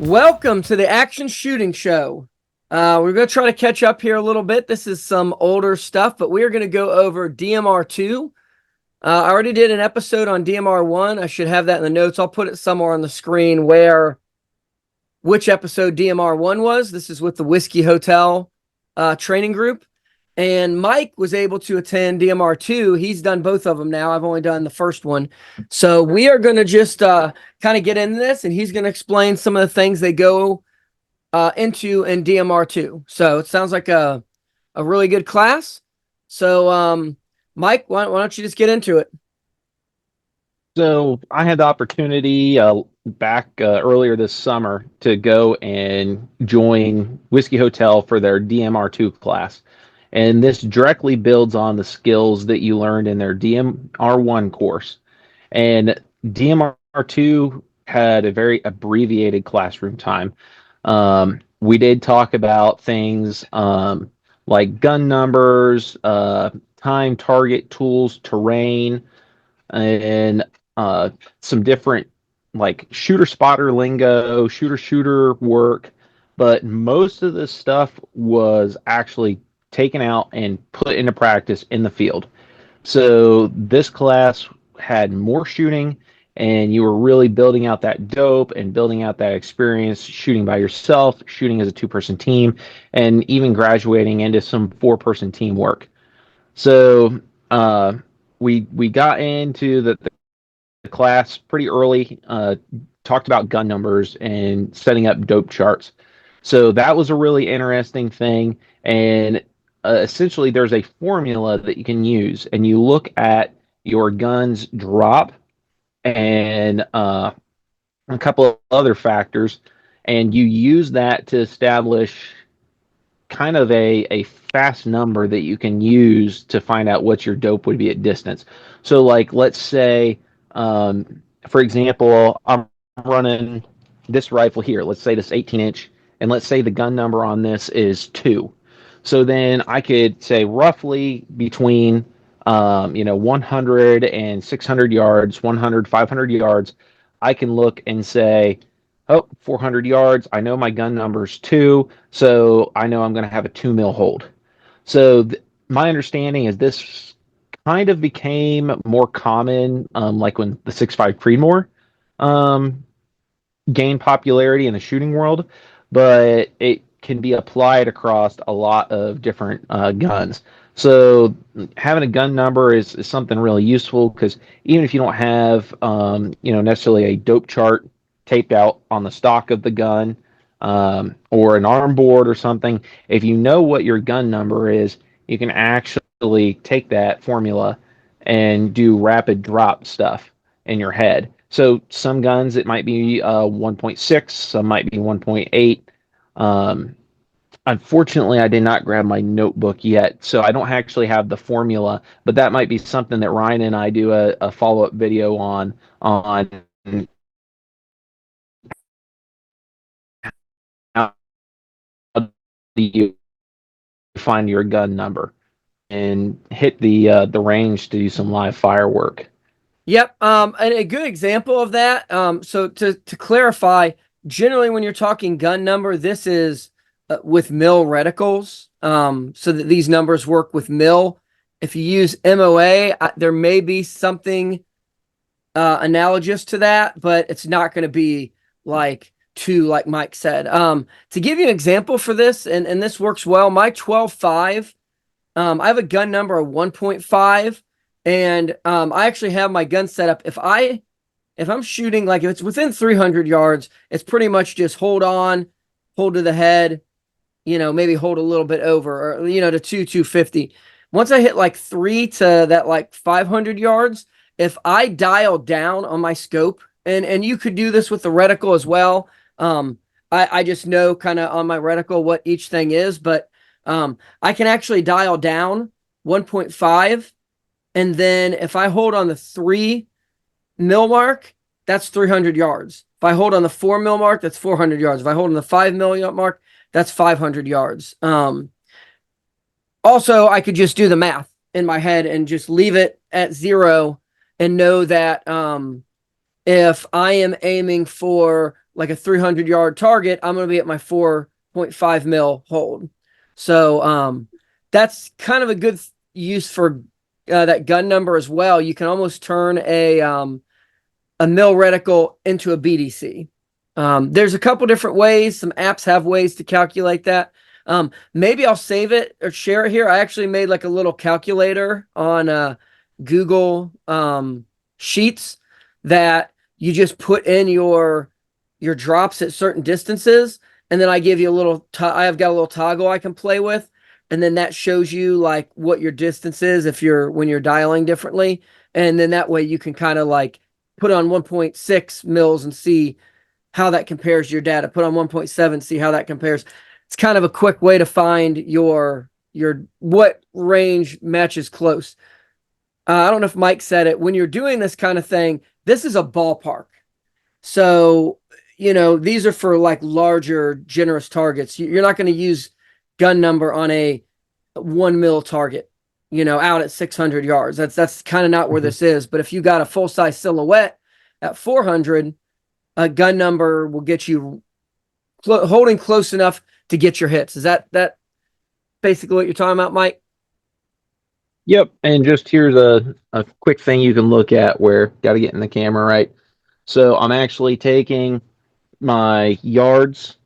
Welcome to the Action Shooting Show. We're going to try to catch up here a little bit. This is some older stuff, but we are going to go over DMR 2. I already did an episode on DMR 1. I should have that in the notes. I'll put it somewhere on the screen which episode DMR 1 was. This is with the Whiskey Hotel training group. And Mike was able to attend DMR 2. He's done both of them now. I've only done the first one. So we are going to just kind of get into this, and he's going to explain some of the things they go into in DMR 2. So it sounds like a really good class. So Mike, why don't you just get into it? So I had the opportunity back earlier this summer to go and join Whiskey Hotel for their DMR2 class. And this directly builds on the skills that you learned in their DMR1 course. And DMR2 had a very abbreviated classroom time. We did talk about things like gun numbers, time, target, tools, terrain, and some different like shooter spotter lingo, shooter work, but most of this stuff was actually taken out and put into practice in the field. So this class had more shooting, and you were really building out that dope and building out that experience shooting by yourself, shooting as a two-person team, and even graduating into some four-person teamwork. So we got into the class pretty early, talked about gun numbers and setting up dope charts. So that was a really interesting thing. And essentially, there's a formula that you can use, and you look at your gun's drop and a couple of other factors, and you use that to establish kind of a fast number that you can use to find out what your dope would be at distance. So, like, let's say, for example, I'm running this rifle here. Let's say this 18-inch, and let's say the gun number on this is 2. So then I could say roughly between 100 and 600 yards, 100, 500 yards, I can look and say, oh, 400 yards. I know my gun number's 2, so I know I'm going to have a 2 mil hold. So my understanding is this kind of became more common, like when the 6.5 Creedmoor gained popularity in the shooting world, but it can be applied across a lot of different guns. So having a gun number is something really useful because even if you don't have necessarily a dope chart taped out on the stock of the gun, or an arm board or something, if you know what your gun number is, you can actually take that formula and do rapid drop stuff in your head. So some guns it might be 1.6, some might be 1.8. Unfortunately, I did not grab my notebook yet, so I don't actually have the formula. But that might be something that Ryan and I do a follow up video on how do you find your gun number and hit the range to do some live firework. Yep. And a good example of that. So to clarify, generally when you're talking gun number, this is with mil reticles. So that these numbers work with mil. If you use MOA, there may be something analogous to that, but it's not going to be like 2, like Mike said. To give you an example for this, and this works well, my 12.5, I have a gun number of 1.5. And I actually have my gun set up. If I'm shooting, like if it's within 300 yards, it's pretty much just hold on, hold to the head, maybe hold a little bit over, or to 250. Once I hit like 3 to that like 500 yards, if I dial down on my scope, and you could do this with the reticle as well. I just know kind of on my reticle what each thing is, but I can actually dial down 1.5. And then if I hold on the 3 mil mark, that's 300 yards. If I hold on the 4 mil mark, that's 400 yards. If I hold on the 5 mil mark, that's 500 yards. Also, I could just do the math in my head and just leave it at 0 and know that if I am aiming for like a 300-yard target, I'm going to be at my 4.5 mil hold. So that's kind of a good use for that gun number as well. You can almost turn a mil reticle into a BDC. There's a couple different ways. Some apps have ways to calculate that. Maybe I'll save it or share it here. I actually made like a little calculator on Google Sheets that you just put in your drops at certain distances, and then I give you a little. I have got a little toggle I can play with, and then that shows you like what your distance is if you're when you're dialing differently, and then that way you can kind of like put on 1.6 mils and see how that compares to your data. Put on 1.7, see how that compares. It's kind of a quick way to find your what range matches close. I don't know if Mike said it. When you're doing this kind of thing, this is a ballpark. So, these are for like larger, generous targets. You're not going to use gun number on a 1 mil target, out at 600 yards. That's kind of not where this is. But if you got a full size silhouette at 400, a gun number will get you holding close enough to get your hits. Is that basically what you're talking about, Mike? Yep. And just here's a quick thing you can look at where got to get in the camera right. So I'm actually taking my yards,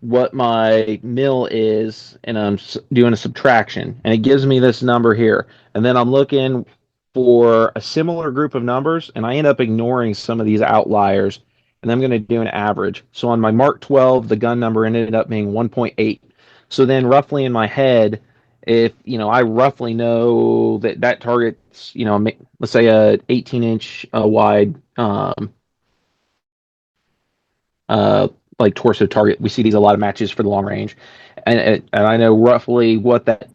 what my mil is, and I'm doing a subtraction, and it gives me this number here. And then I'm looking for a similar group of numbers, and I end up ignoring some of these outliers, and I'm going to do an average. So on my Mark 12, the gun number ended up being 1.8. So then roughly in my head, if I roughly know that that target's let's say a 18-inch wide uh, like torso target. We see these a lot of matches for the long range, and I know roughly what that.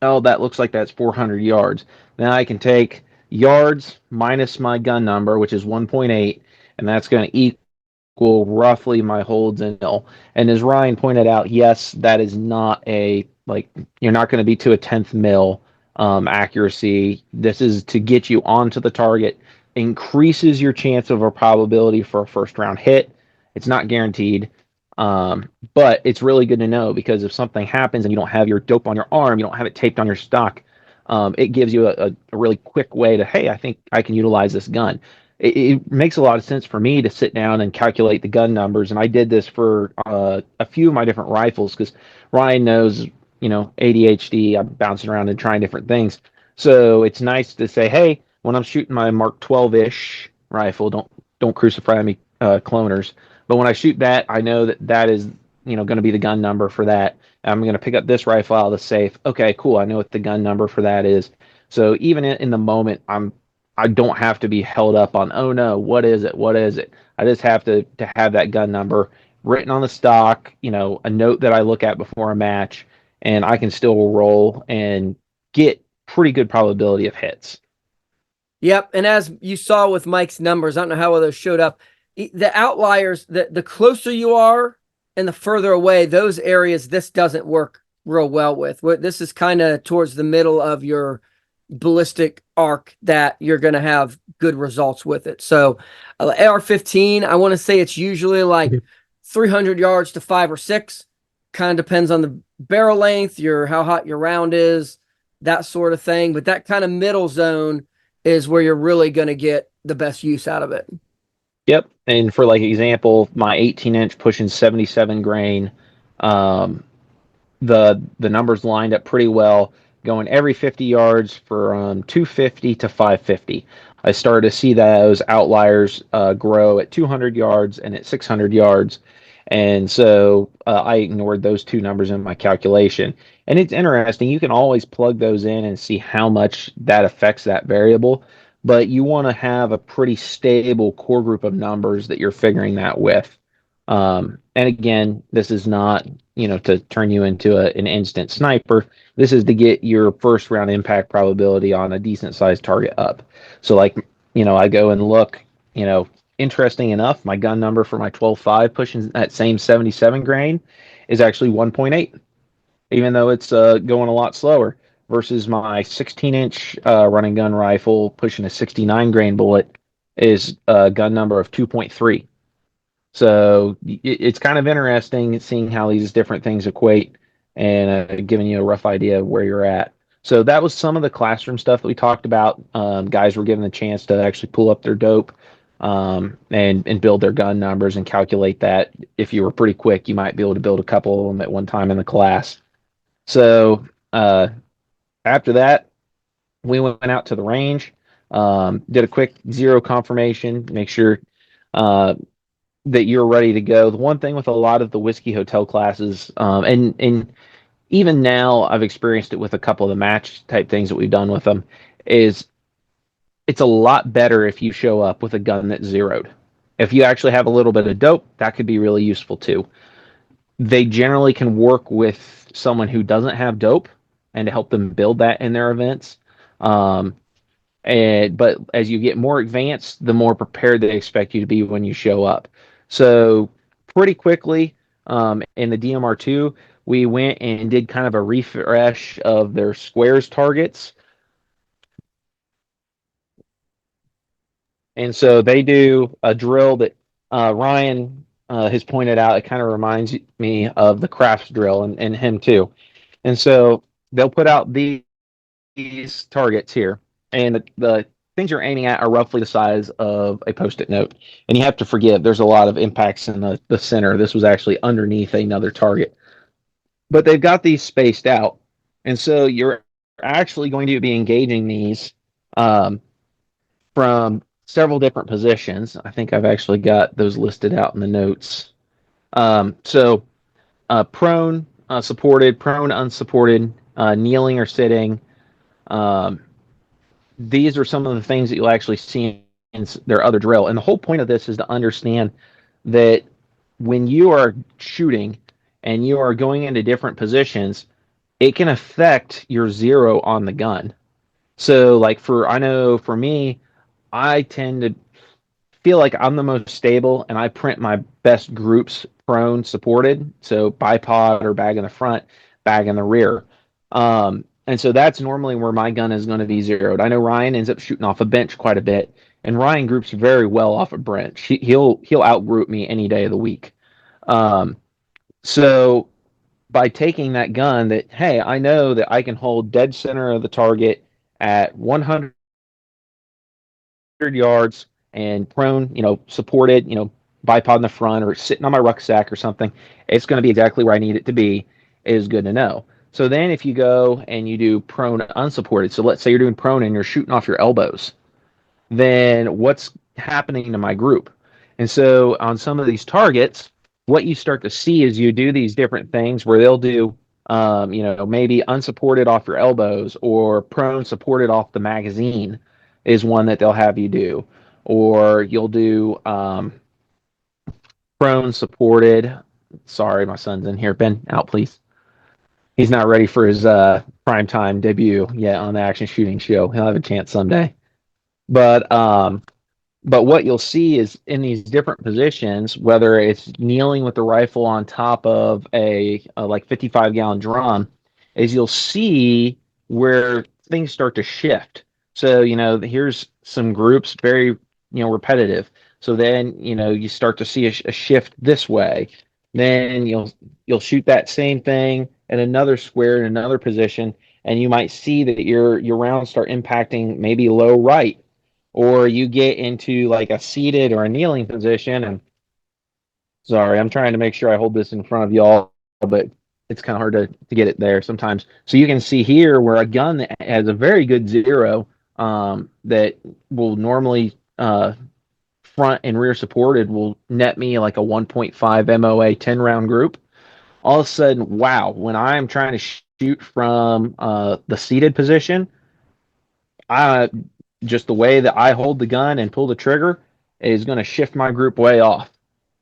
Oh, that looks like that's 400 yards. Then I can take yards minus my gun number, which is 1.8, and that's going to equal roughly my holds in mil. And as Ryan pointed out, yes, that is not you're not going to be to a 10th mil accuracy. This is to get you onto the target, increases your chance of a probability for a first round hit. It's not guaranteed, but it's really good to know because if something happens and you don't have your dope on your arm, you don't have it taped on your stock, it gives you a really quick way to, hey, I think I can utilize this gun. It makes a lot of sense for me to sit down and calculate the gun numbers. And I did this for a few of my different rifles because Ryan knows, ADHD, I'm bouncing around and trying different things. So it's nice to say, hey, when I'm shooting my Mark 12-ish rifle, don't crucify me, cloners. But when I shoot that, I know that is, going to be the gun number for that. I'm going to pick up this rifle out of the safe. Okay, cool. I know what the gun number for that is. So even in the moment, I don't have to be held up on, oh no, what is it? What is it? I just have to have that gun number written on the stock, a note that I look at before a match, and I can still roll and get pretty good probability of hits. Yep. And as you saw with Mike's numbers, I don't know how well those showed up. The outliers, the closer you are and the further away, those areas, this doesn't work real well with. This is kind of towards the middle of your ballistic arc that you're going to have good results with it. So AR-15, I want to say it's usually like 300 yards to 5 or 6. Kind of depends on the barrel length, how hot your round is, that sort of thing. But that kind of middle zone is where you're really going to get the best use out of it. Yep. And for like example, my 18-inch pushing 77 grain, the numbers lined up pretty well, going every 50 yards from 250 to 550. I started to see those outliers grow at 200 yards and at 600 yards. And so I ignored those two numbers in my calculation. And it's interesting. You can always plug those in and see how much that affects that variable. But you want to have a pretty stable core group of numbers that you're figuring that with. And again, this is not, to turn you into an instant sniper. This is to get your first round impact probability on a decent sized target up. So like, I go and look, interesting enough, my gun number for my 12.5 pushing that same 77 grain is actually 1.8, even though it's going a lot slower versus my 16-inch running gun rifle pushing a 69 grain bullet is a gun number of 2.3. So it's kind of interesting seeing how these different things equate and giving you a rough idea of where you're at. So that was some of the classroom stuff that we talked about. Guys were given the chance to actually pull up their dope and build their gun numbers and calculate that. If you were pretty quick, you might be able to build a couple of them at one time in the class. So after that, we went out to the range, did a quick zero confirmation, make sure uh, that you're ready to go. The one thing with a lot of the Whiskey Hotel classes, and even now I've experienced it with a couple of the match type things that we've done with them, is it's a lot better if you show up with a gun that's zeroed. If you actually have a little bit of dope, that could be really useful too. They generally can work with someone who doesn't have dope and to help them build that in their events. Um, but as you get more advanced, the more prepared they expect you to be when you show up. So pretty quickly in the DMR2, we went and did kind of a refresh of their squares targets. And so they do a drill that Ryan has pointed out. It kind of reminds me of the crafts drill and him too. And so they'll put out these targets here, and the things you're aiming at are roughly the size of a post-it note. And you have to forgive, there's a lot of impacts in the center. This was actually underneath another target, but they've got these spaced out, and so you're actually going to be engaging these um, from several different positions. I think I've actually got those listed out in the notes. So prone, supported, prone, unsupported, kneeling or sitting. Um, these are some of the things that you'll actually see in their other drill. And the whole point of this is to understand that when you are shooting and you are going into different positions, it can affect your zero on the gun. So, like I know for me, I tend to feel like I'm the most stable and I print my best groups prone supported. So bipod or bag in the front, bag in the rear. And so that's normally where my gun is going to be zeroed. I know Ryan ends up shooting off a bench quite a bit, and Ryan groups very well off a bench. He'll outgroup me any day of the week. Um, so by taking that gun, that hey, I know that I can hold dead center of the target at 100 yards and prone, supported, bipod in the front or sitting on my rucksack or something, it's going to be exactly where I need it to be, is good to know. So then if you go and you do prone unsupported, so let's say you're doing prone and you're shooting off your elbows, then what's happening to my group? And so on some of these targets, what you start to see is you do these different things where they'll do, maybe unsupported off your elbows or prone supported off the magazine is one that they'll have you do. Or you'll do prone supported. Sorry, my son's in here. Ben, out, please. He's not ready for his prime time debut yet on the action shooting show. He'll have a chance someday. But what you'll see is in these different positions, whether it's kneeling with the rifle on top of a like 55-gallon drum, is you'll see where things start to shift. So, here's some groups very, repetitive. So then, you start to see a shift this way. Then you'll shoot that same thing in another square in another position, and you might see that your rounds start impacting maybe low right, or you get into like a seated or a kneeling position. And sorry, I'm trying to make sure I hold this in front of y'all, but it's kind of hard to get it there sometimes. So you can see here where a gun that has a very good zero, that will normally front and rear supported will net me like a 1.5 MOA 10 round group. All of a sudden, wow, when I'm trying to shoot from the seated position, I just the way that I hold the gun and pull the trigger is going to shift my group way off.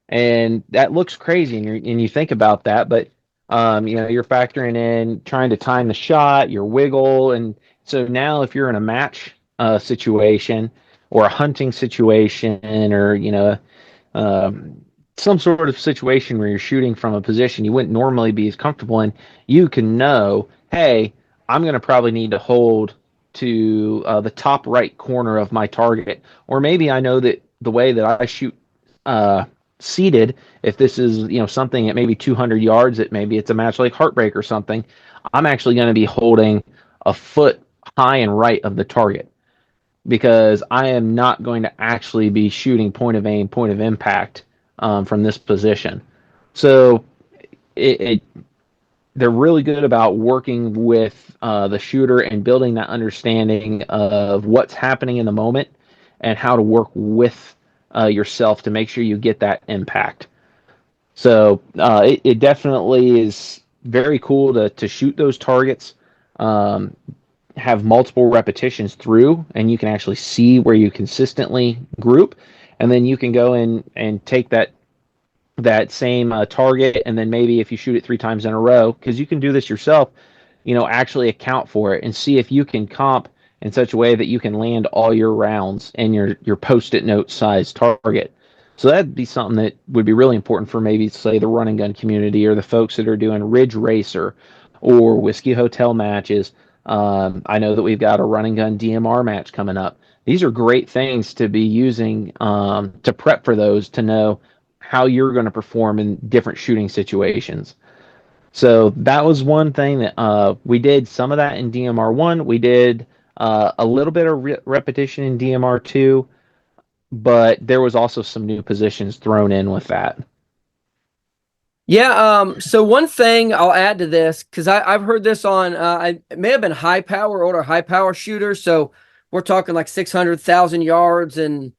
And that looks crazy, and you think about that, but you're factoring in trying to time the shot, your wiggle, and so now if you're in a match situation or a hunting situation, or um, some sort of situation where you're shooting from a position you wouldn't normally be as comfortable in, you can know, hey, I'm going to probably need to hold to the top right corner of my target, or maybe I know that the way that I shoot. seated, if this is, something at maybe 200 yards, that maybe it's a match like Heartbreak or something, I'm actually going to be holding a foot high and right of the target, because I am not going to actually be shooting point of aim, point of impact, from this position. So it they're really good about working with the shooter and building that understanding of what's happening in the moment and how to work with yourself to make sure you get that impact. So it definitely is very cool to shoot those targets, um, have multiple repetitions through, and you can actually see where you consistently group, and then you can go in and take that same target, and then maybe if you shoot it 3 times in a row, because you can do this yourself, actually account for it and see if you can comp in such a way that you can land all your rounds in your post-it note size target. So that'd be something that would be really important for maybe, say, the run and gun community, or the folks that are doing Ridge Racer or Whiskey Hotel matches. I know that we've got a run and gun DMR match coming up. These are great things to be using to prep for those, to know how you're going to perform in different shooting situations. So that was one thing that we did some of that in DMR one. We did a little bit of repetition in DMR two, but there was also some new positions thrown in with that. Yeah. So one thing I'll add to this, because I've heard this on, it may have been high power, older high power shooters. So we're talking like 600,000 yards and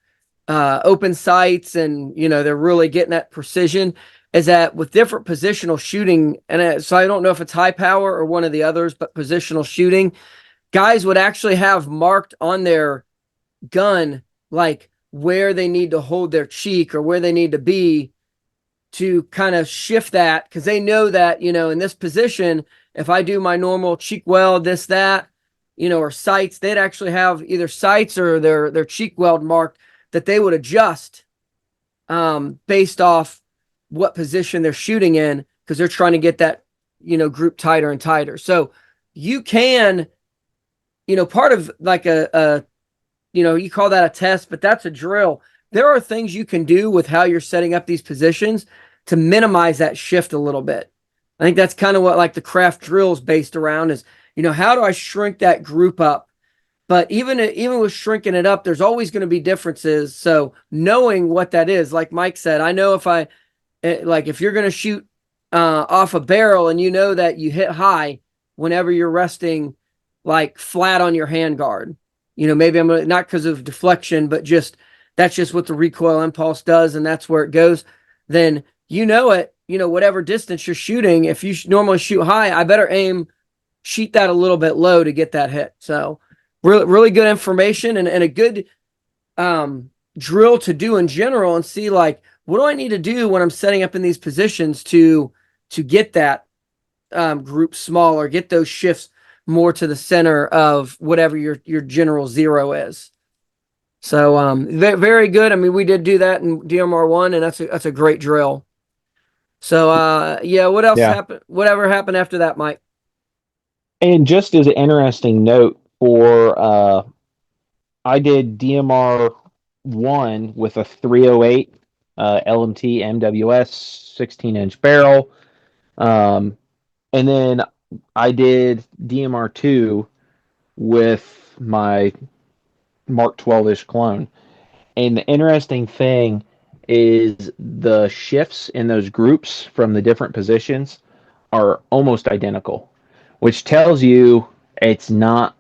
open sights, and they're really getting that precision. Is that with different positional shooting, and so I don't know if it's high power or one of the others, but positional shooting, guys would actually have marked on their gun like where they need to hold their cheek or where they need to be to kind of shift that, because they know that in this position, if I do my normal cheek weld, this that, or sights, they'd actually have either sights or their cheek weld marked that they would adjust based off what position they're shooting in, because they're trying to get that group tighter and tighter. So you can, part of like a you call that a test, but that's a drill. There are things you can do with how you're setting up these positions to minimize that shift a little bit. I think that's kind of what like the craft drill is based around, is how do I shrink that group up? But even with shrinking it up, there's always going to be differences. So knowing what that is, like Mike said, I know if you're going to shoot off a barrel, and that you hit high whenever you're resting like flat on your handguard, maybe I'm not because of deflection, but that's just what the recoil impulse does, and that's where it goes. Then whatever distance you're shooting, if you normally shoot high, I better sheet that a little bit low to get that hit. So really, really good information, and a good drill to do in general, and see like, what do I need to do when I'm setting up in these positions to get that group smaller, get those shifts more to the center of whatever your general zero is. So very good. I mean, we did do that in DMR one, and that's a great drill. So yeah, what else Yeah. happened? Whatever happened after that, Mike? And just as an interesting note, I did DMR one with a 308 LMT MWS 16-inch barrel. And then I did DMR two with my Mark 12-ish clone. And the interesting thing is the shifts in those groups from the different positions are almost identical, which tells you it's not,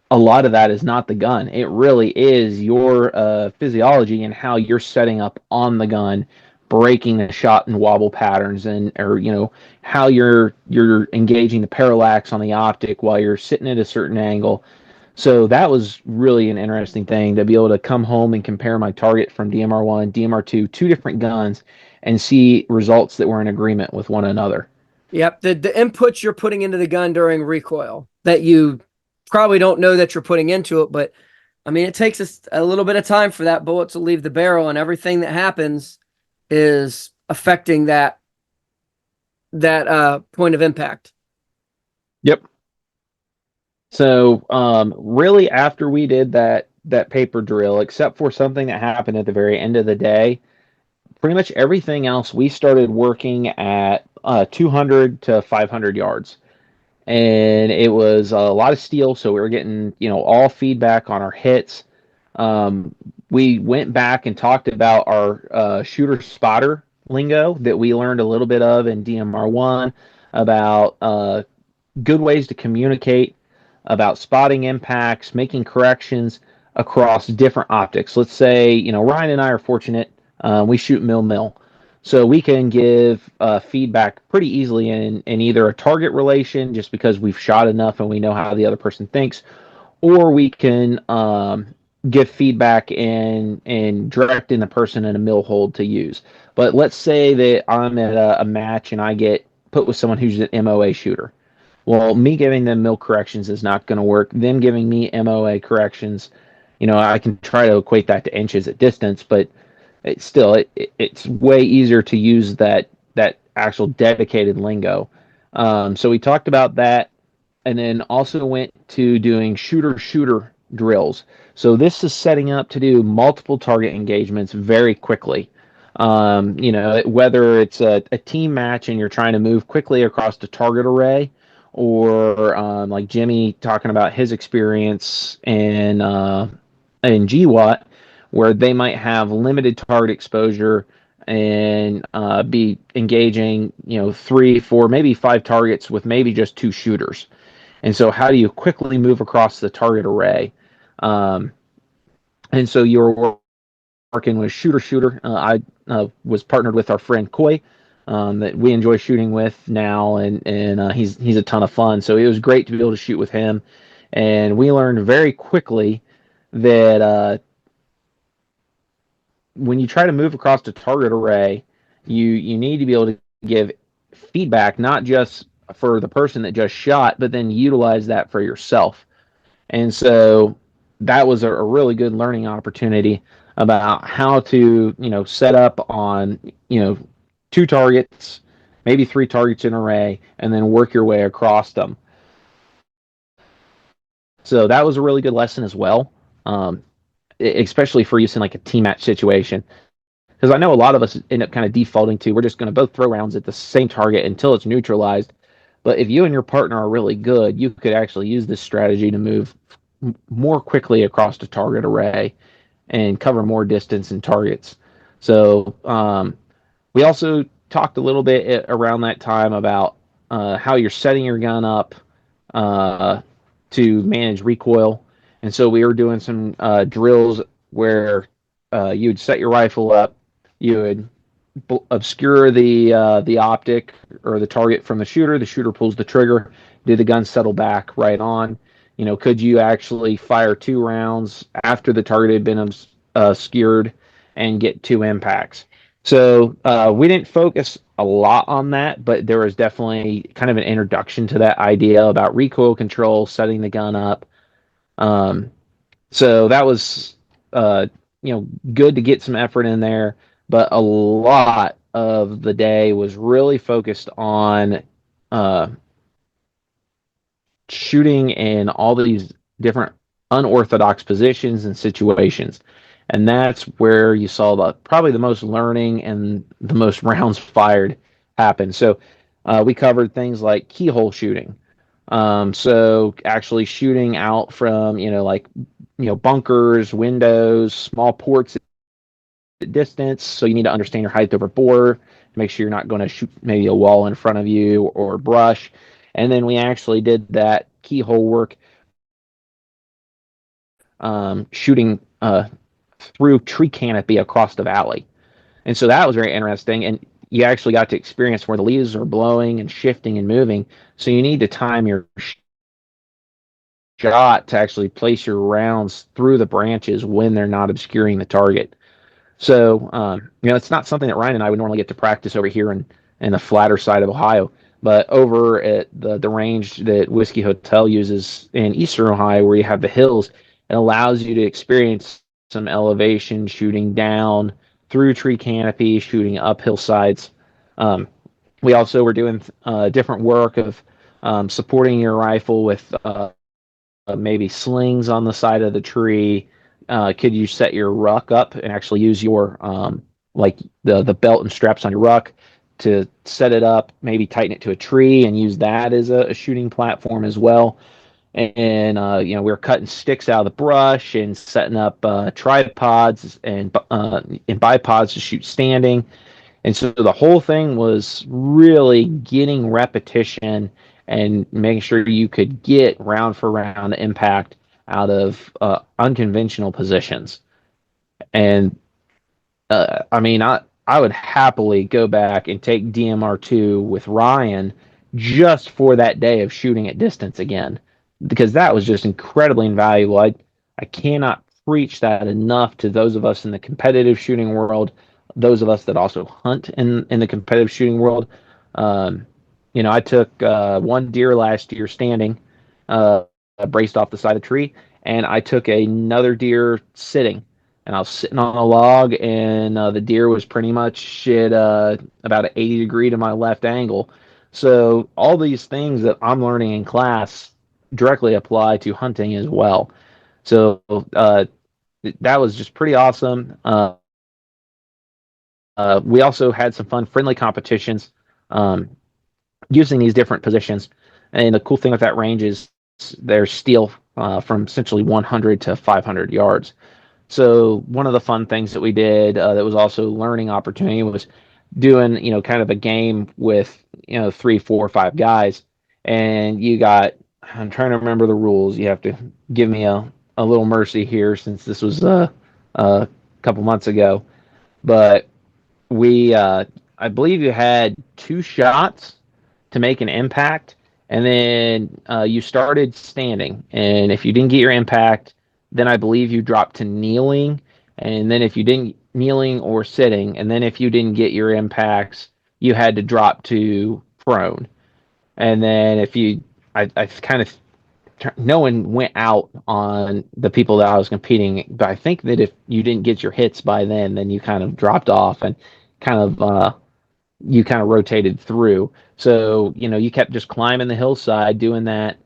a lot of that is not the gun. It really is your physiology and how you're setting up on the gun, breaking the shot and wobble patterns, and or how you're engaging the parallax on the optic while you're sitting at a certain angle. So that was really an interesting thing, to be able to come home and compare my target from DMR one, DMR two different guns, and see results that were in agreement with one another. Yep, the inputs you're putting into the gun during recoil that you probably don't know that you're putting into it, but I mean, it takes us a little bit of time for that bullet to leave the barrel, and everything that happens is affecting that point of impact. Yep. So really, after we did that paper drill, except for something that happened at the very end of the day, pretty much everything else, we started working at 200 to 500 yards. And it was a lot of steel, so we were getting, all feedback on our hits. Um, we went back and talked about our shooter spotter lingo that we learned a little bit of in DMR1 about good ways to communicate, about spotting impacts, making corrections across different optics. Let's say, Ryan and I are fortunate, we shoot mil. So we can give feedback pretty easily in either a target relation, just because we've shot enough and we know how the other person thinks, or we can give feedback and directing the person in a mill hold to use. But let's say that I'm at a match and I get put with someone who's an MOA shooter. Well, me giving them mill corrections is not going to work. Them giving me MOA corrections, I can try to equate that to inches at distance, but it's way easier to use that actual dedicated lingo. So we talked about that, and then also went to doing shooter drills. So this is setting up to do multiple target engagements very quickly. Whether it's a team match and you're trying to move quickly across the target array, or like Jimmy talking about his experience in GWAT, where they might have limited target exposure and be engaging, 3, 4, maybe 5 targets with maybe just 2 shooters. And so, how do you quickly move across the target array? Um, and so, you're working with shooter. I was partnered with our friend Coy, that we enjoy shooting with now, and he's a ton of fun. So it was great to be able to shoot with him, and we learned very quickly that when you try to move across the target array, you need to be able to give feedback, not just for the person that just shot, but then utilize that for yourself. And so that was a really good learning opportunity about how to, set up on, 2 targets, maybe 3 targets in an array, and then work your way across them. So that was a really good lesson as well, especially for use in like a team match situation. Because I know a lot of us end up kind of defaulting to, we're just going to both throw rounds at the same target until it's neutralized. But if you and your partner are really good, you could actually use this strategy to move more quickly across the target array and cover more distance and targets. So we also talked a little bit around that time about how you're setting your gun up uh, to manage recoil. And so we were doing some drills where you would set your rifle up, you would obscure the optic or the target from the shooter. The shooter pulls the trigger. Did the gun settle back right on? Could you actually fire 2 rounds after the target had been obscured and get 2 impacts? So we didn't focus a lot on that, but there was definitely kind of an introduction to that idea about recoil control, setting the gun up. Um, so that was, good to get some effort in there, but a lot of the day was really focused on uh, shooting in all these different unorthodox positions and situations. And that's where you saw probably the most learning and the most rounds fired happen. So we covered things like keyhole shooting. So actually shooting out from, bunkers, windows, small ports at distance. So you need to understand your height over bore to make sure you're not going to shoot maybe a wall in front of you or brush. And then we actually did that keyhole work, shooting through tree canopy across the valley. And so that was very interesting. And you actually got to experience where the leaves are blowing and shifting and moving. So you need to time your shot to actually place your rounds through the branches when they're not obscuring the target. So, it's not something that Ryan and I would normally get to practice over here in the flatter side of Ohio. But over at the range that Whiskey Hotel uses in eastern Ohio, where you have the hills, it allows you to experience some elevation, shooting down through tree canopy, shooting up hillsides. We also were doing different work of supporting your rifle with maybe slings on the side of the tree. Could you set your ruck up and actually use your like the belt and straps on your ruck to set it up, maybe tighten it to a tree and use that as a shooting platform as well. And we were cutting sticks out of the brush and setting up tripods and bipods to shoot standing. And so the whole thing was really getting repetition and making sure you could get round for round impact out of unconventional positions. And I would happily go back and take DMR2 with Ryan just for that day of shooting at distance again, because that was just incredibly invaluable. I cannot preach that enough to those of us in the competitive shooting world, those of us that also hunt in the competitive shooting world. Um, I took one deer last year standing, uh, braced off the side of the tree, and I took another deer sitting, and I was sitting on a log, and the deer was pretty much at about an 80 degree to my left angle. So all these things that I'm learning in class directly apply to hunting as well. So that was just pretty awesome. We also had some fun, friendly competitions um, using these different positions. And the cool thing with that range is there's steel from essentially 100 to 500 yards. So one of the fun things that we did that was also learning opportunity was doing, kind of a game with, three, four, five guys. And I'm trying to remember the rules. You have to give me a little mercy here since this was a couple months ago. But I believe you had two shots to make an impact, and then you started standing. And if you didn't get your impact, then I believe you dropped to kneeling. And then if you didn't kneeling or sitting, and then if you didn't get your impacts, you had to drop to prone. And then I kind of no one went out on the people that I was competing, but I think that if you didn't get your hits by then you kind of dropped off and kind of you kind of rotated through. So, you kept just climbing the hillside doing that,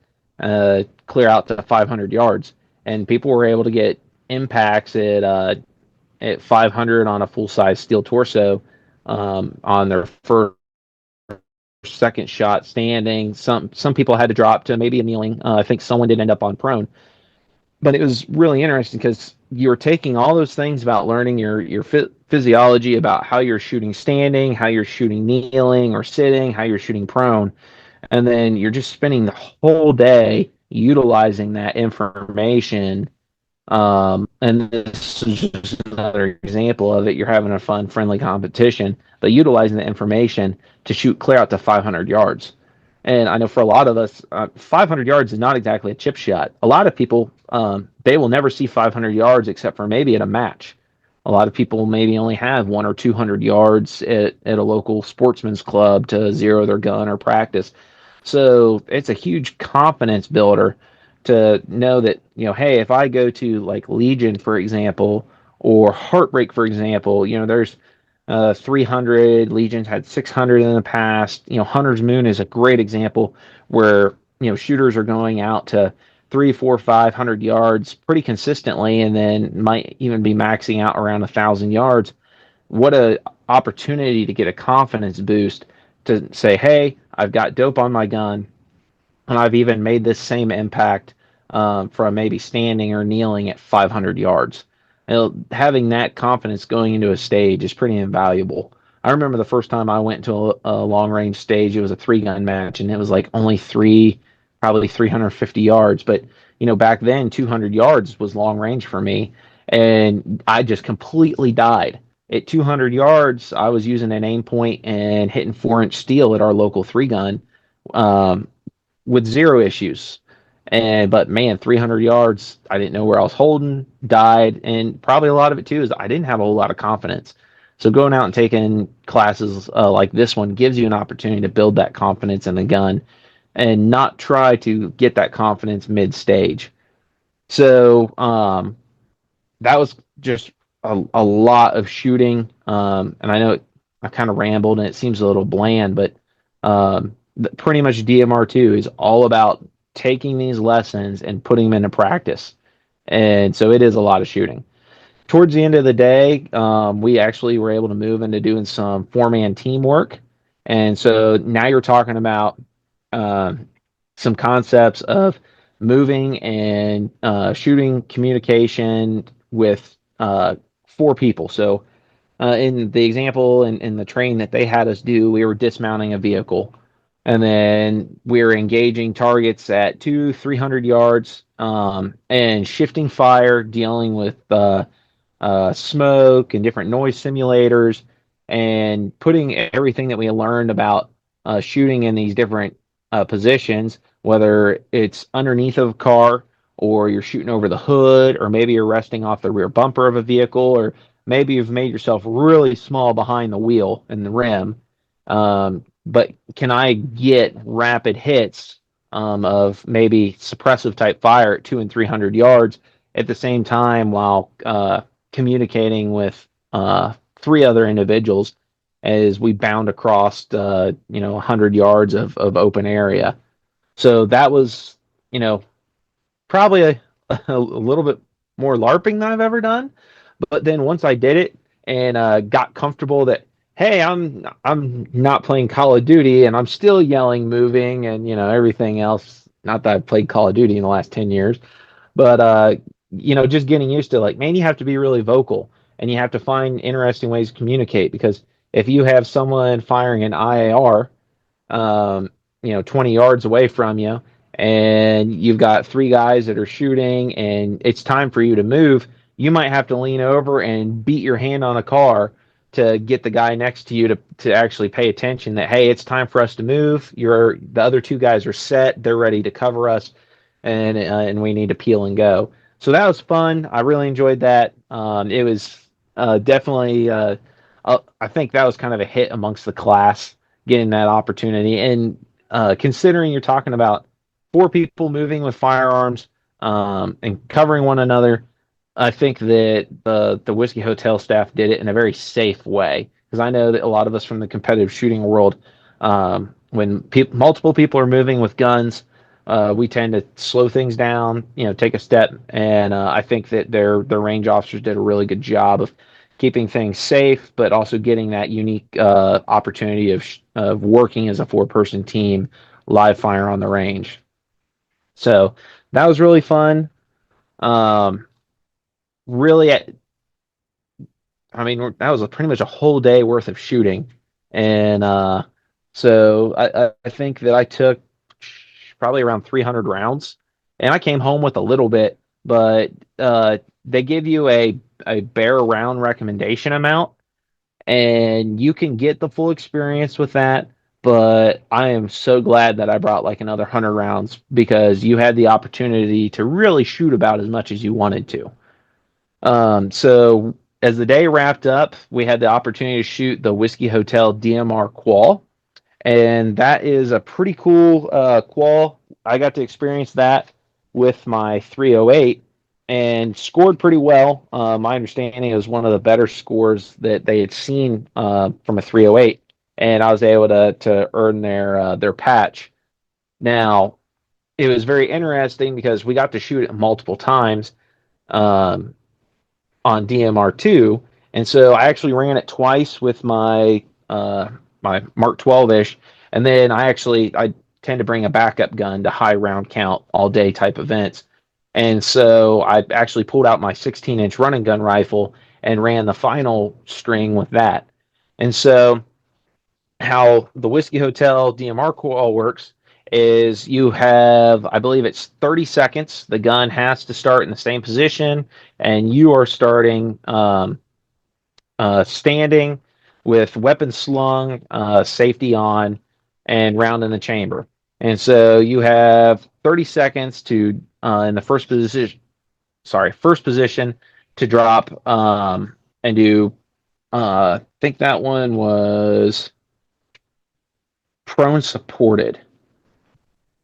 clear out to 500 yards. And people were able to get impacts at 500 on a full size steel torso on their first, second shot standing. Some people had to drop to maybe a kneeling. I think someone did end up on prone. But it was really interesting because you're taking all those things about learning your physiology, about how you're shooting standing, how you're shooting kneeling or sitting, how you're shooting prone, and then you're just spending the whole day utilizing that information. And this is just another example of it. You're having a fun, friendly competition, but utilizing the information to shoot clear out to 500 yards. And I know for a lot of us, 500 yards is not exactly a chip shot. A lot of people, they will never see 500 yards except for maybe at a match. A lot of people maybe only have 1 or 200 yards at a local sportsman's club to zero their gun or practice. So it's a huge confidence builder to know that, hey, if I go to like Legion, for example, or Heartbreak, for example, there's 300. Legion's had 600 in the past. Hunter's Moon is a great example where shooters are going out to 3, 4, 500 yards pretty consistently, and then might even be maxing out around 1,000 yards. What a opportunity to get a confidence boost to say, hey, I've got dope on my gun, and I've even made this same impact from maybe standing or kneeling at 500 yards. Having that confidence going into a stage is pretty invaluable. I remember the first time I went to a long range stage, it was a 3-gun match, and it was like only probably 350 yards. But, back then, 200 yards was long range for me, and I just completely died. At 200 yards, I was using an aim point and hitting 4-inch steel at our local 3-gun. Um, with zero issues. But man, 300 yards, I didn't know where I was holding, died, and probably a lot of it too is I didn't have a whole lot of confidence. So going out and taking classes like this one gives you an opportunity to build that confidence in the gun and not try to get that confidence mid stage. So that was just a lot of shooting. And I know I kind of rambled and it seems a little bland, but pretty much DMR2 is all about taking these lessons and putting them into practice. And so it is a lot of shooting. towards the end of the day, we actually were able to move into doing some four-man teamwork. And so now you're talking about some concepts of moving and shooting communication with four people. So in the example in the train that they had us do, we were dismounting a vehicle, and then we were engaging targets at 300 yards, and shifting fire, dealing with smoke and different noise simulators, and putting everything that we learned about shooting in these different positions, whether it's underneath of a car, or you're shooting over the hood, or maybe you're resting off the rear bumper of a vehicle, or maybe you've made yourself really small behind the wheel and the rim. But can I get rapid hits of maybe suppressive type fire at 200 and 300 yards at the same time, while communicating with three other individuals as we bound across 100 yards of open area. So that was, probably a little bit more LARPing than I've ever done. But then once I did it and got comfortable that, hey, I'm not playing Call of Duty, and I'm still yelling, moving, and everything else. Not that I've played Call of Duty in the last 10 years, but just getting used to, like, man, you have to be really vocal, and you have to find interesting ways to communicate, because if you have someone firing an IAR, 20 yards away from you, and you've got three guys that are shooting, and it's time for you to move, you might have to lean over and beat your hand on a car to get the guy next to you to actually pay attention that, hey, it's time for us to move. The other two guys are set, they're ready to cover us, and we need to peel and go. So that was fun. I really enjoyed that. It was definitely, I think that was kind of a hit amongst the class, getting that opportunity. And considering you're talking about four people moving with firearms and covering one another, I think that the Whiskey Hotel staff did it in a very safe way. Because I know that a lot of us from the competitive shooting world, when multiple people are moving with guns, we tend to slow things down, take a step. And I think that their range officers did a really good job of keeping things safe, but also getting that unique opportunity of working as a four-person team, live fire on the range. So that was really fun. Um, really, I mean, that was pretty much a whole day worth of shooting, and so I think that I took probably around 300 rounds, and I came home with a little bit, but they give you a bare round recommendation amount, and you can get the full experience with that. But I am so glad that I brought like another 100 rounds, because you had the opportunity to really shoot about as much as you wanted to. So as the day wrapped up, we had the opportunity to shoot the Whiskey Hotel DMR qual, and that is a pretty cool qual. I got to experience that with my 308 and scored pretty well. My understanding, it was one of the better scores that they had seen from a 308, and I was able to earn their patch. Now, it was very interesting because we got to shoot it multiple times. On DMR2, and so I actually ran it twice with my my Mark 12-ish, and then I tend to bring a backup gun to high round count all day type events, and so I actually pulled out my 16-inch running gun rifle and ran the final string with that. And so how the Whiskey Hotel DMR call works is you have, I believe it's 30 seconds. The gun has to start in the same position, and you are starting standing with weapon slung, safety on, and round in the chamber. And so you have 30 seconds to in the first position to drop and do. I think that one was prone supported.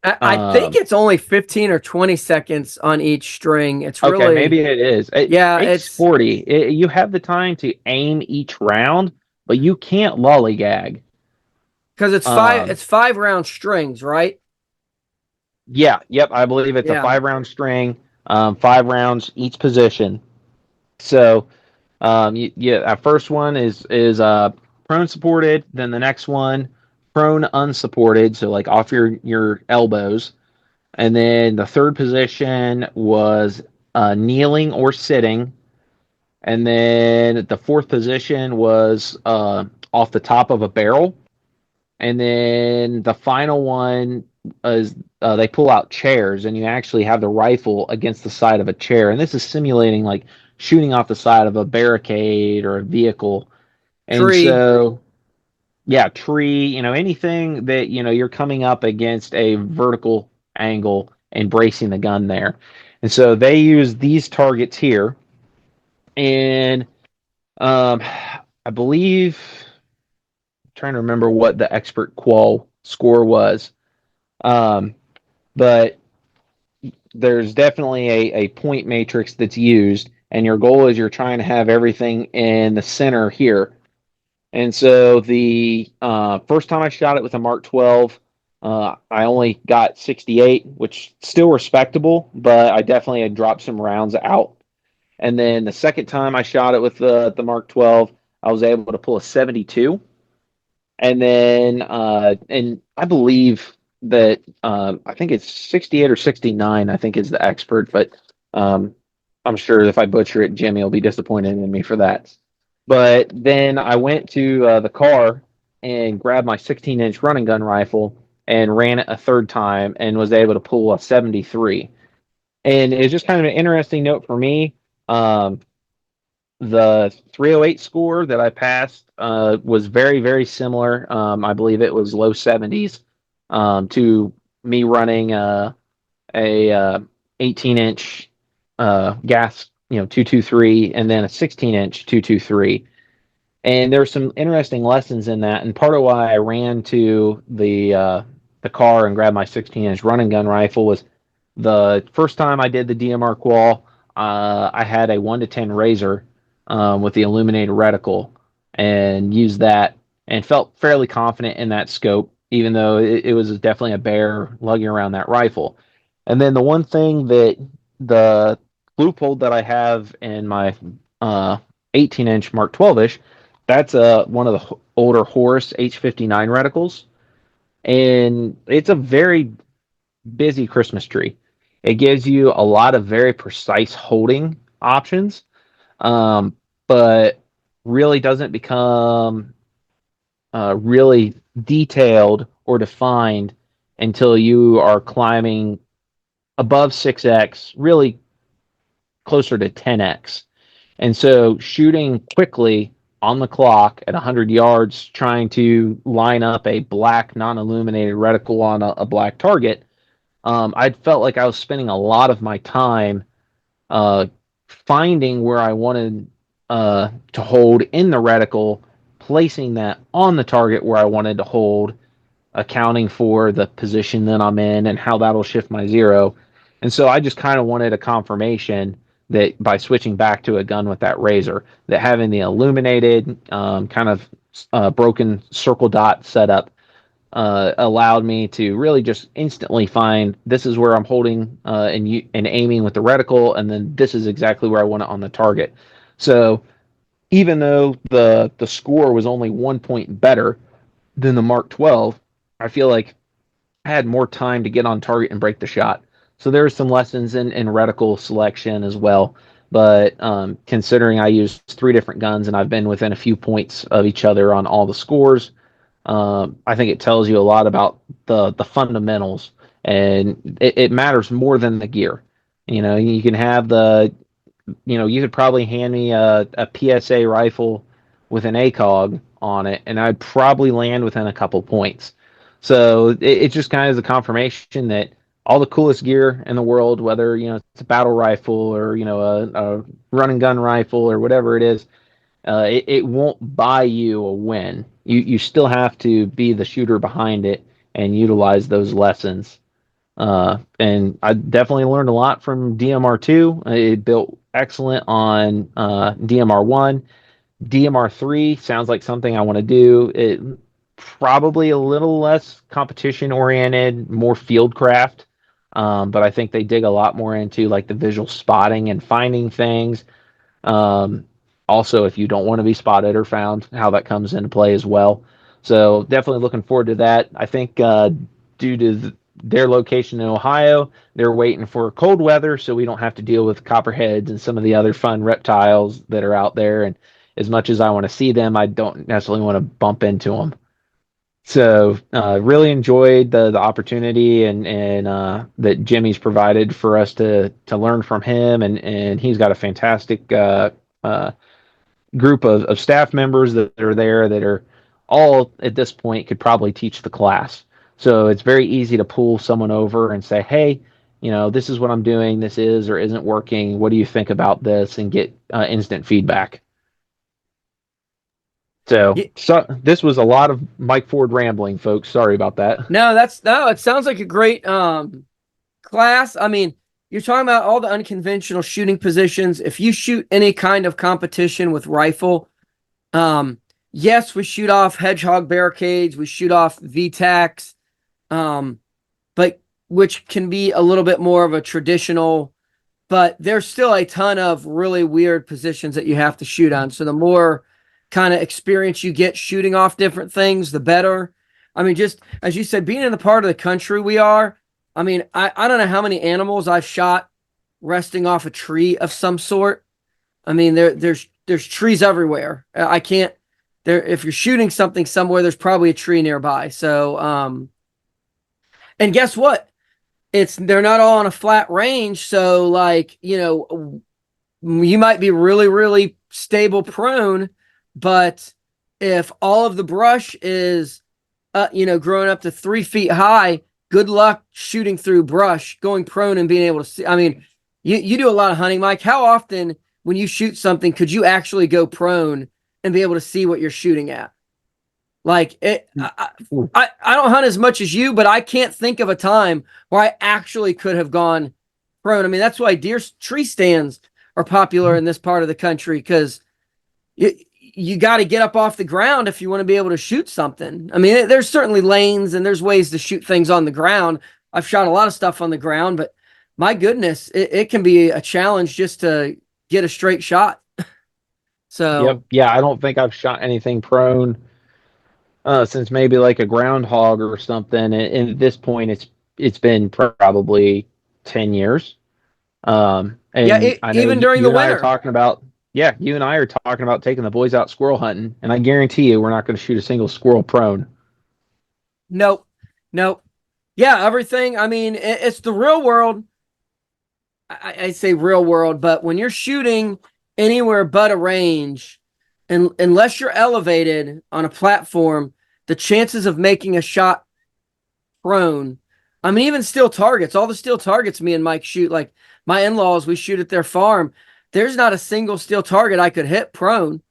I think it's only 15 or 20 seconds on each string. It's Okay, really, maybe it is. yeah, It's it's sporty. You have the time to aim each round, but you can't lollygag. because Um, it's 5 round strings, right? yeah, yep. I believe it's a Yeah. 5 round string, 5 rounds each position. So our first one is prone supported. Then the next one prone unsupported, so like off your elbows. And then the third position was kneeling or sitting. And then the fourth position was off the top of a barrel. And then the final one is they pull out chairs, and you actually have the rifle against the side of a chair. And this is simulating like shooting off the side of a barricade or a vehicle. And Tree. so, yeah, tree, anything that, you're coming up against a vertical angle and bracing the gun there. And so they use these targets here. And um, I believe, trying to remember what the expert qual score was. Um, but there's definitely a point matrix that's used, and your goal is you're trying to have everything in the center here. And so the first time I shot it with a Mark 12, I only got 68, which still respectable, but I definitely had dropped some rounds out. And then the second time I shot it with the Mark 12, I was able to pull a 72. And then and I believe that I think it's 68 or 69, I think is the expert, but um, I'm sure if I butcher it, Jimmy will be disappointed in me for that. But then I went to the car and grabbed my 16-inch running gun rifle and ran it a third time and was able to pull a 73. And it's just kind of an interesting note for me. Um, the 308 score that I passed was very, very similar. I believe it was low 70s to me running a 18-inch gas, 223, and then a 16-inch 223. And there's some interesting lessons in that. And part of why I ran to the car and grabbed my 16-inch running gun rifle was the first time I did the DMR qual. I had a 1 to 10 razor with the illuminated reticle and used that and felt fairly confident in that scope, even though it was definitely a bear lugging around that rifle. And then the one thing that the loophole that I have in my 18-inch Mark 12-ish, that's one of the older Horus H59 reticles, and it's a very busy Christmas tree. It gives you a lot of very precise holding options, but really doesn't become really detailed or defined until you are climbing above 6x, really closer to 10x. And so shooting quickly on the clock at 100 yards, trying to line up a black non-illuminated reticle on a black target, I felt like I was spending a lot of my time uh, finding where I wanted to hold in the reticle, placing that on the target where I wanted to hold, accounting for the position that I'm in and how that'll shift my zero. And so I just kind of wanted a confirmation that by switching back to a gun with that razor, that having the illuminated kind of broken circle dot setup allowed me to really just instantly find this is where I'm holding and aiming with the reticle, and then this is exactly where I want it on the target. So even though the score was only 1 point better than the Mark 12, I feel like I had more time to get on target and break the shot. So there are some lessons in reticle selection as well. But considering I used three different guns and I've been within a few points of each other on all the scores, I think it tells you a lot about the fundamentals, and it matters more than the gear. You can have you could probably hand me a PSA rifle with an ACOG on it, and I'd probably land within a couple points. So it just kind of is a confirmation that all the coolest gear in the world, whether it's a battle rifle or a run and gun rifle or whatever it is, it won't buy you a win. You still have to be the shooter behind it and utilize those lessons. And I definitely learned a lot from DMR2. It built excellent on DMR1. DMR3 sounds like something I want to do. It probably a little less competition oriented, more field craft. But I think they dig a lot more into like the visual spotting and finding things. Um, Also, if you don't want to be spotted or found, how that comes into play as well. So definitely looking forward to that. I think due to their location in Ohio, they're waiting for cold weather, so we don't have to deal with copperheads and some of the other fun reptiles that are out there. And as much as I want to see them, I don't necessarily want to bump into them. So really enjoyed the opportunity and that Jimmy's provided for us to learn from him, and he's got a fantastic uh, group of staff members that are there that are all at this point could probably teach the class. So it's very easy to pull someone over and say, hey, this is what I'm doing. This is or isn't working. What do you think about this? And get instant feedback. So this was a lot of Mike Ford rambling, folks. Sorry about that. No, it sounds like a great class. I mean, you're talking about all the unconventional shooting positions. If you shoot any kind of competition with rifle, yes, we shoot off hedgehog barricades, we shoot off VTACs, but which can be a little bit more of a traditional, but there's still a ton of really weird positions that you have to shoot on. So the more kind of experience you get shooting off different things, the better. I mean, just as you said, being in the part of the country we are, I mean, I don't know how many animals I've shot resting off a tree of some sort. I mean, there's trees everywhere. I can't there if you're shooting something somewhere, there's probably a tree nearby. So and guess what? They're not all on a flat range. So like, you might be really, really stable prone, but if all of the brush is growing up to 3 feet high, good luck shooting through brush, going prone and being able to see. I mean, you do a lot of hunting, Mike. How often when you shoot something could you actually go prone and be able to see what you're shooting at? Like it, I don't hunt as much as you, but I can't think of a time where I actually could have gone prone. I mean, that's why deer tree stands are popular in this part of the country because you got to get up off the ground if you want to be able to shoot something. I mean, there's certainly lanes and there's ways to shoot things on the ground. I've shot a lot of stuff on the ground, but my goodness, it can be a challenge just to get a straight shot. Yep. So, Yeah, I don't think I've shot anything prone since maybe like a groundhog or something. And at this point, it's been probably 10 years. yeah, And I know even during you the and I are winter. talking about, yeah, you and I are talking about taking the boys out squirrel hunting, and I guarantee you we're not going to shoot a single squirrel prone. Nope. Nope. Yeah, everything. I mean, it's the real world. I say real world, but when you're shooting anywhere but a range, and unless you're elevated on a platform, the chances of making a shot prone. I mean, even steel targets, all the steel targets me and Mike shoot, like my in-laws, we shoot at their farm. There's not a single steel target I could hit prone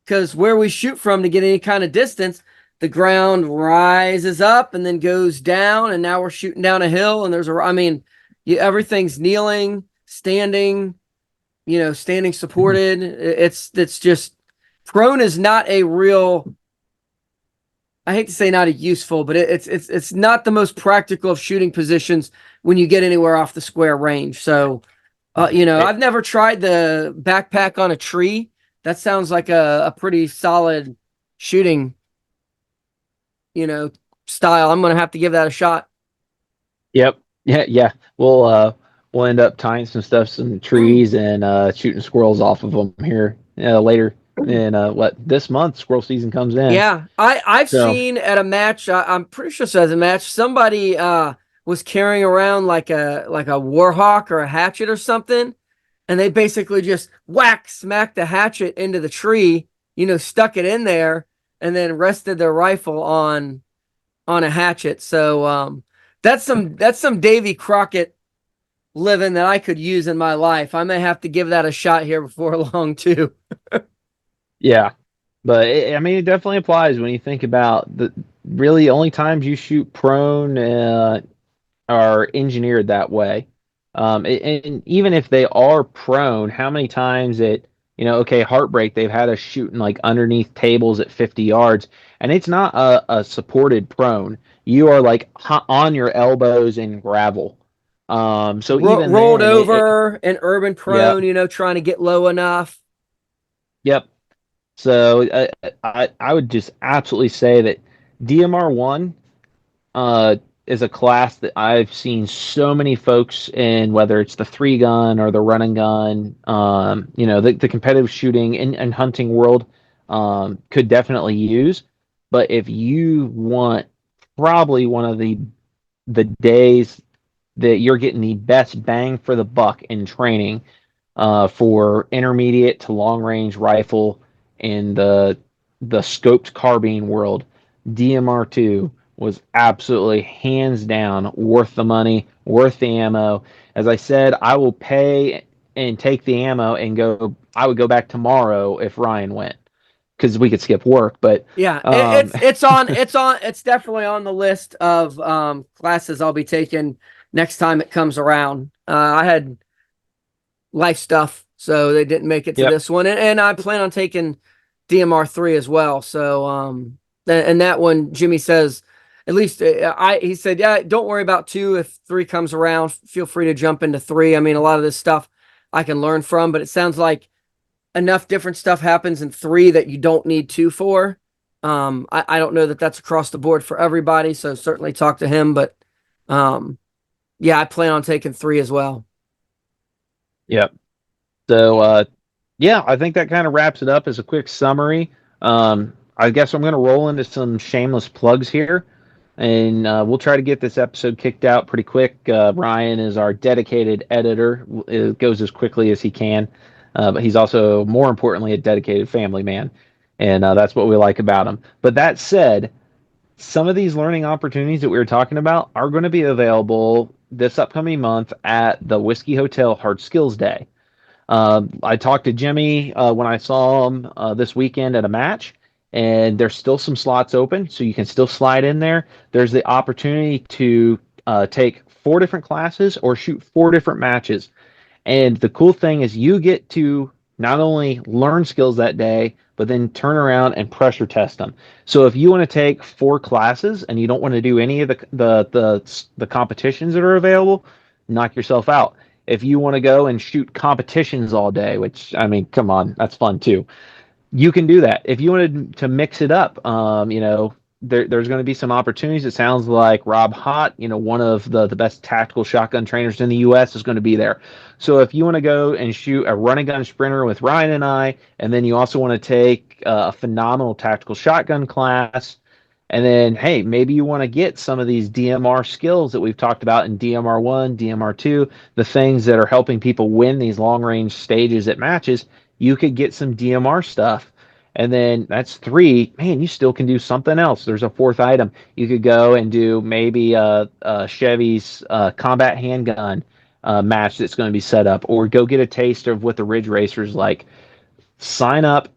because where we shoot from to get any kind of distance, the ground rises up and then goes down, and now we're shooting down a hill, and I mean, everything's kneeling, standing, standing supported. It's just prone is not a real. I hate to say not a useful, but it's not the most practical of shooting positions when you get anywhere off the square range. So, I've never tried the backpack on a tree. That sounds like a pretty solid shooting, you know, style. I'm gonna have to give that a shot. Yep. Yeah, yeah. We'll end up tying some stuff, some trees, and shooting squirrels off of them here later. And what this month squirrel season comes in. Yeah, I've So seen at a match. I'm pretty sure it was a match. Somebody was carrying around like a warhawk or a hatchet or something, and they basically just smacked the hatchet into the tree. Stuck it in there, and then rested their rifle on a hatchet. So that's some Davy Crockett living that I could use in my life. I may have to give that a shot here before long too. yeah, but I mean, it definitely applies when you think about the really only times you shoot prone are engineered that way. And even if they are prone, how many times okay, Heartbreak, they've had us shooting like underneath tables at 50 yards, and it's not a supported prone. You are like on your elbows in gravel. So even Rolled then, over and urban yeah, prone, trying to get low enough. Yep. So I would just absolutely say that DMR one uh, is a class that I've seen so many folks in, whether it's the three gun or the run and gun, the competitive shooting and hunting world, could definitely use. But if you want probably one of the days that you're getting the best bang for the buck in training, for intermediate to long range rifle in the scoped carbine world, DMR2 was absolutely hands down worth the money, worth the ammo. As I said, I will pay and take the ammo and go. I would go back tomorrow if Ryan went because we could skip work. But Yeah, um, it's definitely on the list of classes I'll be taking next time it comes around. I had life stuff, so they didn't make it to yep, this one, and I plan on taking DMR3 as well. So and that one, Jimmy says, at least he said, yeah, don't worry about two. If three comes around, feel free to jump into three. I mean, a lot of this stuff I can learn from, but it sounds like enough different stuff happens in three that you don't need two for. I don't know that that's across the board for everybody, so certainly talk to him. But um, yeah, I plan on taking three as well. yep. So yeah, I think that kind of wraps it up as a quick summary. I guess I'm going to roll into some shameless plugs here, and we'll try to get this episode kicked out pretty quick. Ryan is our dedicated editor; it goes as quickly as he can, but he's also, more importantly, a dedicated family man, and that's what we like about him. But that said, some of these learning opportunities that we were talking about are going to be available this upcoming month at the Whiskey Hotel Hard Skills Day. I talked to Jimmy when I saw him this weekend at a match, and there's still some slots open, so you can still slide in there. There's the opportunity to take four different classes or shoot four different matches. And the cool thing is you get to not only learn skills that day, but then turn around and pressure test them. So if you want to take four classes and you don't want to do any of the competitions that are available, knock yourself out. If you want to go and shoot competitions all day, which I mean, come on, that's fun too, you can do that. If you wanted to mix it up, there's going to be some opportunities. It sounds like Rob Hott, one of the best tactical shotgun trainers in the U.S., is going to be there. So if you want to go and shoot a run and gun sprinter with Ryan and I, and then you also want to take a phenomenal tactical shotgun class, and then, hey, maybe you want to get some of these DMR skills that we've talked about in DMR1, DMR2, the things that are helping people win these long range stages at matches, you could get some DMR stuff. And then that's three. Man, you still can do something else. There's a fourth item. You could go and do maybe Chevy's combat handgun match that's going to be set up, or go get a taste of what the Ridge Racer's like. Sign up,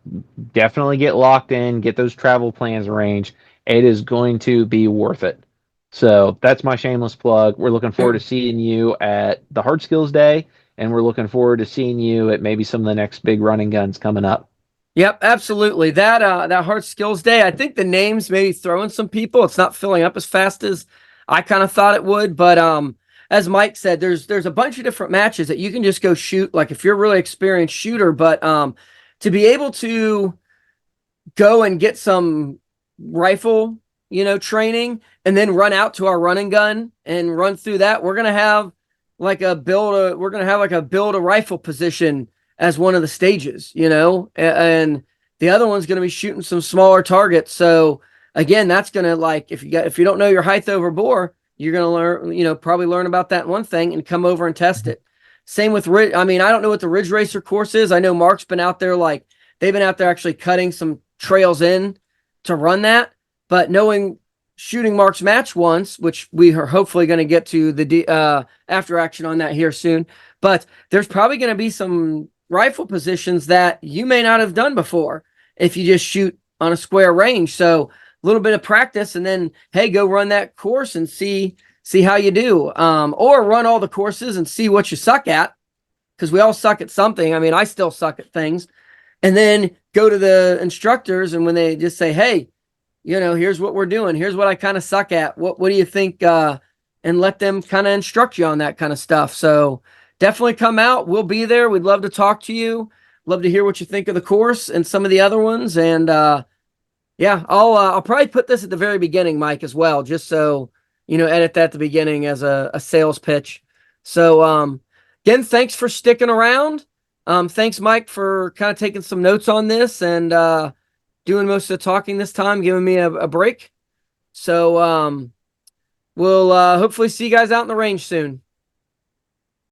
definitely get locked in, get those travel plans arranged. It is going to be worth it. So that's my shameless plug. We're looking forward to seeing you at the Hard Skills Day, and we're looking forward to seeing you at maybe some of the next big running guns coming up. Yep, absolutely. That Hard Skills Day, I think the names maybe throwing some people. It's not filling up as fast as I kind of thought it would, but as Mike said, there's a bunch of different matches that you can just go shoot. Like if you're a really experienced shooter, but to be able to go and get some rifle, training, and then run out to our running gun and run through that, we're gonna have like a build a rifle position as one of the stages, and the other one's gonna be shooting some smaller targets. So again, that's gonna, like, if you don't know your height over bore, you're gonna learn, probably learn about that one thing and come over and test it. Same with Ridge. I mean, I don't know what the Ridge Racer course is. I know Mark's been out there, like they've been out there actually cutting some trails in to run that. But knowing shooting Mark's match once, which we are hopefully going to get to the after action on that here soon. But there's probably going to be some rifle positions that you may not have done before if you just shoot on a square range. So a little bit of practice, and then, hey, go run that course and see how you do, or run all the courses and see what you suck at, because we all suck at something. I mean, I still suck at things. And then go to the instructors, and when they just say, hey, here's what we're doing, here's what I kind of suck at, what do you think, and let them kind of instruct you on that kind of stuff. So definitely come out. We'll be there. We'd love to talk to you. love to hear what you think of the course and some of the other ones. And yeah, I'll probably put this at the very beginning, Mike, as well, just so edit that at the beginning as a sales pitch. So again, thanks for sticking around. Thanks, Mike, for kind of taking some notes on this and doing most of the talking this time, giving me a break. So we'll hopefully see you guys out in the range soon.